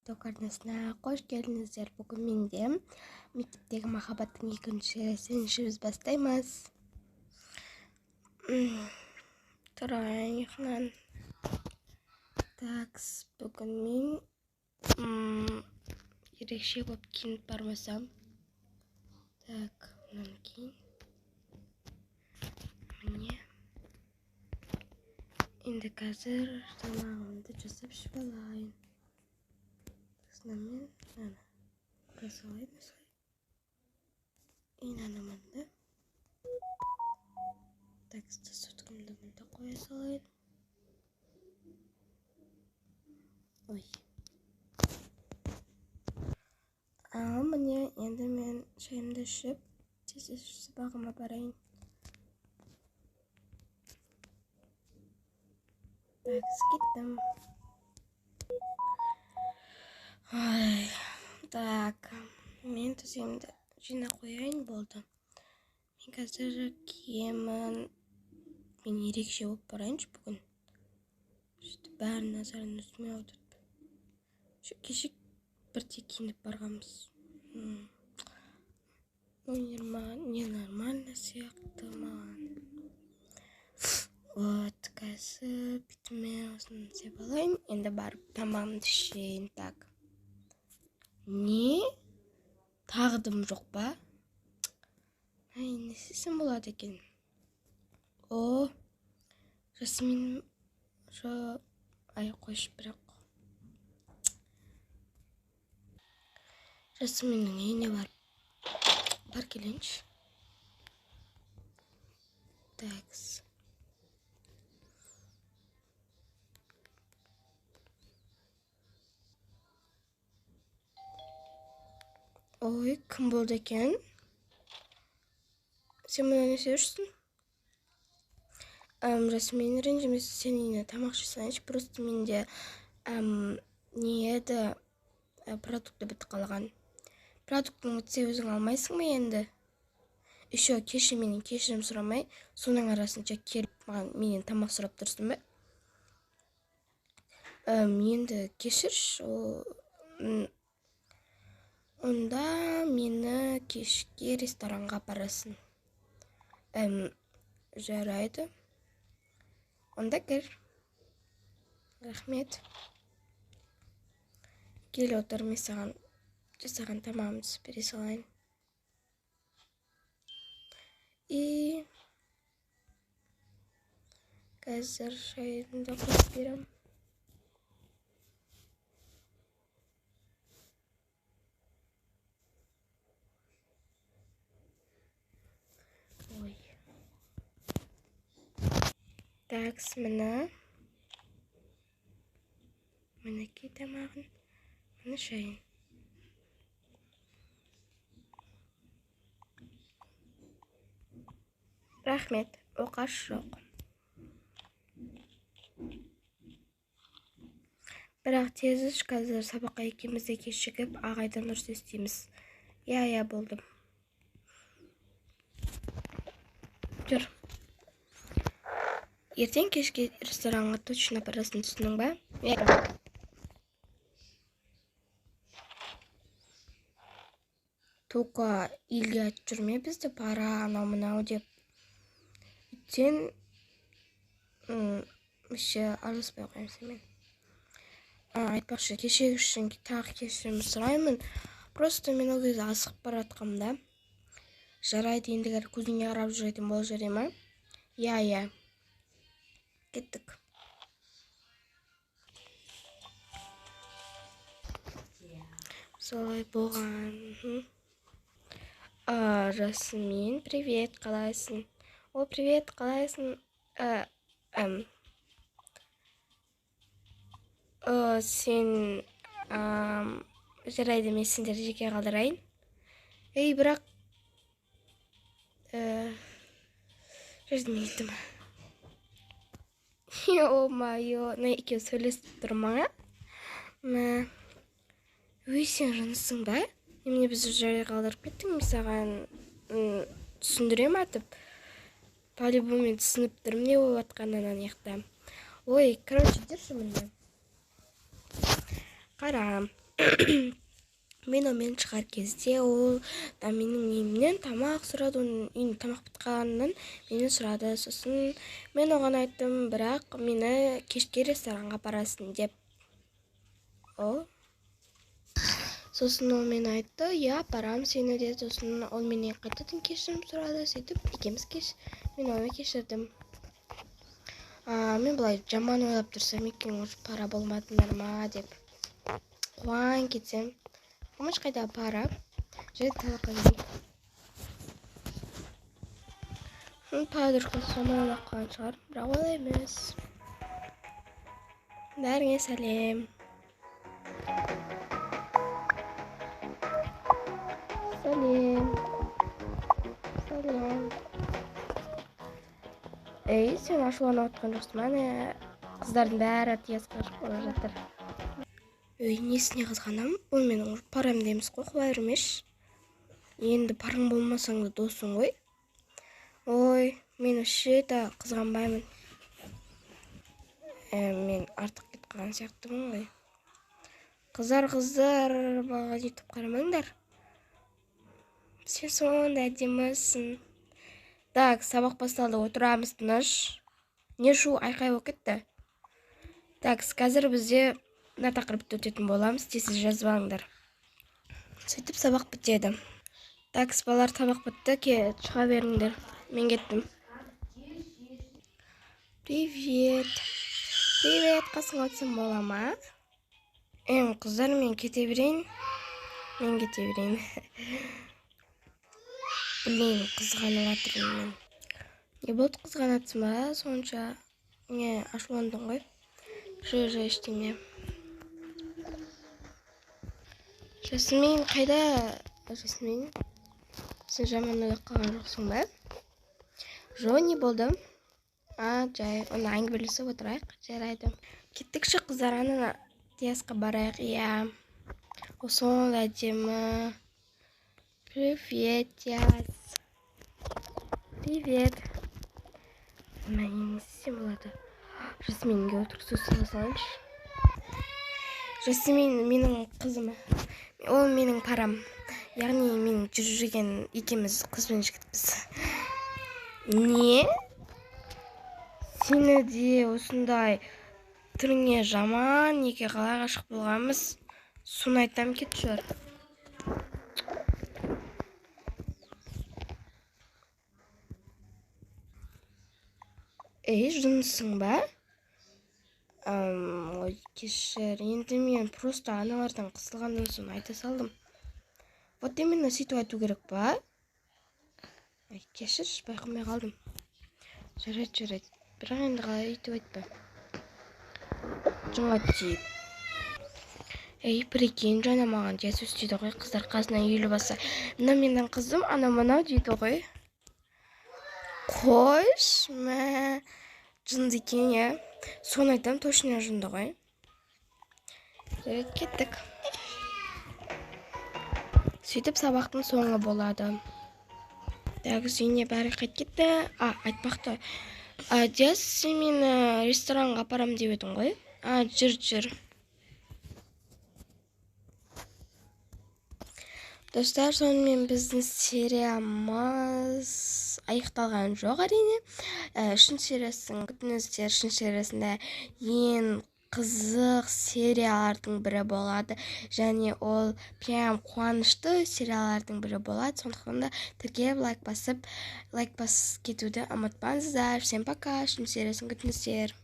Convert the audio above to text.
TikTok арнасына қош келдіңіздер. Бүгін менде мектептегі махаббаттың екінші сенішіміз бастаймыз. Тұрайын ұйқынан. Бүгін мен ерекше болып киініп бармасам. Мұнан кейін. Міне. Енді қазір тамағымды жасап ішіп алайын. Мен қосылайын осылай. Инанымында. Сүткімді мұнда қоя салайын. Ой. Міне енді мен шайымды ішіп, тез сабағыма барайын. Кеттім. Ой. Мен төсегімді жинап қояйын болды. Мен қазір киемін. Мен ерекше болып барайыншы бүгін. Бәрі назарын үстіме аудырды. Кеше бірте киініп барғанбыз. Не нормально сияқты маған. Вот, қазір бітіме осыны сеп алайын. Енді барып тамағымды ішейін. Не? Тағдым жоқ па? Не істесем болады екен? Жасмин қойшы бірақ. Жасминнің үйіне бар келейінші. Ой, кім болды екен? Сен мұны не істеп жүрсің? Жасмин ренжімесе сен үйіне тамақ жасайыншы. Просто менде не еді продукты бітіп қалған. Продуктың бітсе өзің алмайсың ма енді? Еще менен кешірім сұрамай, соның арасынша келіп менен тамақ сұрап тұрсың ба? Енді кешірші. Онда мені кешке ресторанға апарасың. Жарайды. Онда кел. Рахмет. Кел отыр, мен саған жасаған тамағымды бере салайын. И қазір шайымды қосып берем. Ой. Міне. Мінекей тамағын. Міне шайын. Рахмет, оқаш жоқ. Бірақ тез қазір сабаққа екеумізде кешігіп, ағайдан ұрыс естиміз. Я болдым. Жүр. Ертең кешке ресторанға точно барасын, түсінің ба? Тоқа елге айтып жүрме бізді, пара анау-мынау деп. Сен араласпай қойым семен. Айтпақшы, кешегі үшін тағы кешірім сұраймын. Просто мен ол кезде асығып баратқамда. Жарайды, ендігер көзіңе қарап жүретін бол жарай ма? Я. Кеттік. Солай болған. Жасмин, привет, қалайсың? О, привет, қалайсың? Сен жарайды, мен сендерді жеке қалдырайын. Бірақ жаздым еттім. О-майо, екеу сөйлесіп тұрмаға. Сен жынысың ба? Емне біз жай қалдырып кеттің, мен саған түсіндірем атып. По-любому мен түсініп тұрмын, не болып атқаннан аяқта. Ой, короче, держи мені. Қара. Мен омен шығар кезде ол да менің үйімнен тамақ сұрады, оның үйінде тамақ бітіп қалғанынан мені сұрады. Сосын мен оған айттым, бірақ мені кешке ресторанға апарасың деп. Сосын ол мен айтты, я апарам сені деді. Сосын ол менен қайтадан кешірім сұрады. Сөйтіп екеуміз мен оны кешірдім. Мен былай жаман ойлап тұрсам, екен уже пара болмадыңдар ма деп қуан кетсем. Қымыш қайда пара? Жайды талаққа дейін. Подружкасы жаман ойлап қалған шығар, бірақ олай емес. Бәріңе сәлем. Сәлем. Сен ашуланып отқан жоқсың ба? Қыздардың бәрі тез қашып бара жатыр. Несіне қызғанам? Ол менің парам дейміз ғой, құлай бермеш. Енді парың болмасаң да досың ғой. Ой, мен вообще да қызғанбаймын. Мен артық кетіп қалған сияқтымын ғой. Қыздар, маған YouTube қарамаңдар. Сен сонда әдемісің. Так, сабақ басталды, отырамыз тыныш. Не шу айқай болып кетті. Так, қазір бізде мына тақырыпты өтетін боламыз, тез жазып алыңдар. Сөйтіп сабақ бітеді. Так, балалар, сабақ бітті, шыға беріңдер. Мен кеттім. Привет, қасыңа өтсем бола ма? Қыздар, мен кете берейін. Блин, қызғанып жатырмын мен. Не болды, қызғанатсың ба? Сонша не ашуландың ғой? Жо ештеңе. Жасмин қайда? Жасмин, сен жаман ойлап қалған жоқсың ба? Жо, не болды? Жай, оны әңгімелесіп отырайық, жарайды. Кеттікші қыздар, ана Диасқа барайық. Иә, сол әдемі. Привет, Диас. Привет. Мен істесем болады. Жасминге отырып сөз салайыншы. Жасмин менің қызым. Ол менің парам. Яғни мен жүрген екеміз қызбен жігітпіз. Не? Сені де осындай түріңе жаман, неге қалай ғашық болғанбыз? Соны айтам, кет жүр. Жынысың ба? Ой, кешір. Енді мен просто аналардан қысылғаннан соң айта салдым. Вот именно сөйтіп айту керек па? Кешір, байқамай қалдым. Жарайды. Бірақ енді қалай өйтіп айтпа. Жыңға тиіп. Прикинь, жаңа маған Диас өстейді ғой, қыздар қасынан үйлі баса. Мына менің қызым, анау дейді ғой. Қойш, мә, жынды екен, я. Соны айтам, точно жынды ғой. Жарайды, кеттік. Сөйтіп сабақтың соңы болады. Так, үйіне бәрі қайт кетті. Айтпақты. Диас, сен мені ресторанға апарам деп едің ғой. Жүр. Достар, сонымен біздің сериямыз аяқталған жоқ әрине. Үшінші сериясын күтіңіздер. Үшінші сериясында ең қызық сериялардың бірі болады. Және ол прям қуанышты сериялардың бірі болады. Сондықтан да тіркеліп лайк басып кетуді ұмытпаңыздар. Всем пока. Үшінші сериясын күтіңіздер.